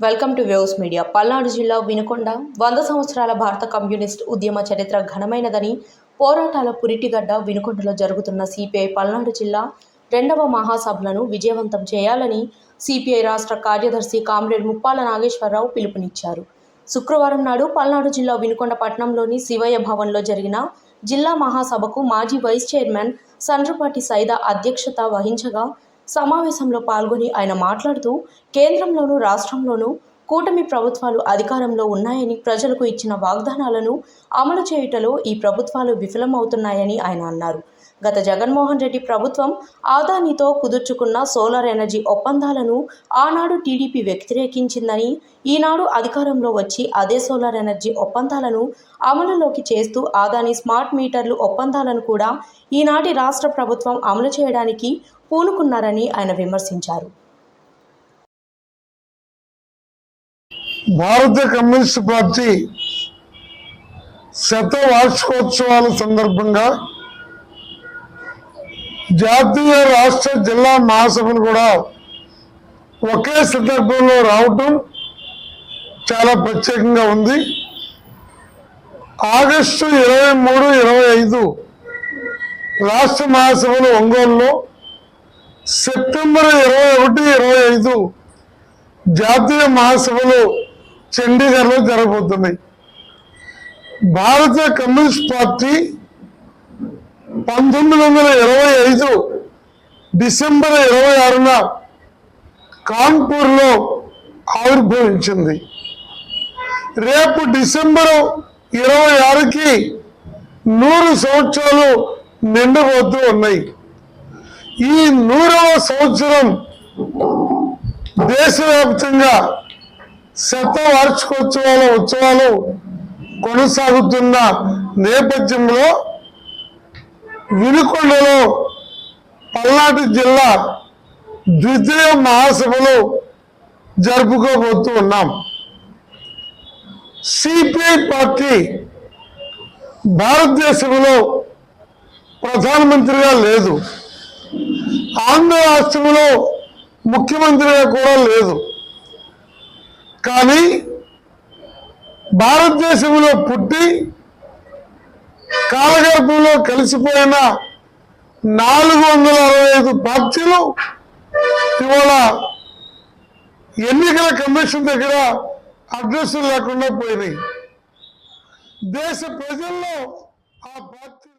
Welcome to waves media. Palnadu జిల్లా వినుకొండ 100 సంవత్సరాల భారత కమ్యూనిస్ట్ ఉద్యమ చరిత్ర ఘనమైనదని, పోరాటాల పురిటిగడ్డ వినుకొండలో జరుగుతున్న సిపిఐ పల్నాడు జిల్లా 2వ మహాసభలను విజయవంతం చేయాలని సిపిఐ రాష్ట్ర కార్యదర్శి కామ్రేడ్ ముప్పాల నాగేశ్వరరావు పిలుపునిచ్చారు. శుక్రవారం నాడు పల్నాడు జిల్లా వినుకొండ పట్టణంలోని శివయ్య భవన్లో జరిగిన జిల్లా మహాసభకు మాజీ వైస్ చైర్మన్ సండ్రపాటి సైదా అధ్యక్షత వహించగా, సమావేశంలో పాల్గొని ఆయన మాట్లాడుతూ, కేంద్రంలోనూ రాష్ట్రంలోనూ కూటమి ప్రభుత్వాలు అధికారంలో ఉన్నాయని, ప్రజలకు ఇచ్చిన వాగ్దానాలను అమలు చేయుటలో ఈ ప్రభుత్వాలు విఫలమవుతున్నాయని ఆయన అన్నారు. గత జగన్మోహన్ రెడ్డి ప్రభుత్వం ఆదానితో కుదుర్చుకున్న సోలార్ ఎనర్జీ ఒప్పందాలను ఆనాడు టీడీపీ వ్యతిరేకించిందని, ఈనాడు అధికారంలో వచ్చి అదే సోలార్ ఎనర్జీ ఒప్పందాలను అమలులోకి చేస్తూ ఆదాని స్మార్ట్ మీటర్లు ఒప్పందాలను కూడా ఈనాటి రాష్ట్ర ప్రభుత్వం అమలు చేయడానికి పూనుకున్నారని ఆయన విమర్శించారు. భారతీయ కమ్యూనిస్ట్ పార్టీ శతవార్షికోత్సవాల సందర్భంగా జాతీయ రాష్ట్ర జిల్లా మహాసభలు కూడా ఒకే సందర్భంలో రావటం చాలా ప్రత్యేకంగా ఉంది. ఆగస్టు 23, 25 రాష్ట్ర మహాసభలు ఒంగోలులో, సెప్టెంబర్ 21, 25 జాతీయ మహాసభలు చండీగఢ్లో జరగబోతున్నాయి. భారతీయ కమ్యూనిస్ట్ పార్టీ 1925 డిసెంబర్ 26న కాన్పూర్లో ఆవిర్భవించింది. రేపు డిసెంబరు 26కి 100 సంవత్సరాలు నిండబోతూ ఉన్నాయి. ఈ 100వ సంవత్సరం దేశవ్యాప్తంగా శతవార్షికోత్సవాల ఉత్సవాలు కొనసాగుతున్న నేపథ్యంలో వినుకొండలో పల్నాడు జిల్లా ద్వితీయ మహాసభలు జరుపుకోబోతూ ఉన్నాం. సిపిఐ పార్టీ భారతదేశంలో ప్రధానమంత్రిగా లేదు, ఆంధ్ర రాష్ట్రంలో ముఖ్యమంత్రిగా కూడా లేదు. కానీ భారతదేశంలో పుట్టి కాలగర్భంలో కలిసిపోయిన 465 పార్టీలు ఇవాళ ఎన్నికల కమిషన్ దగ్గర అడ్రస్లు లేకుండా పోయినాయి. దేశ ప్రజల్లో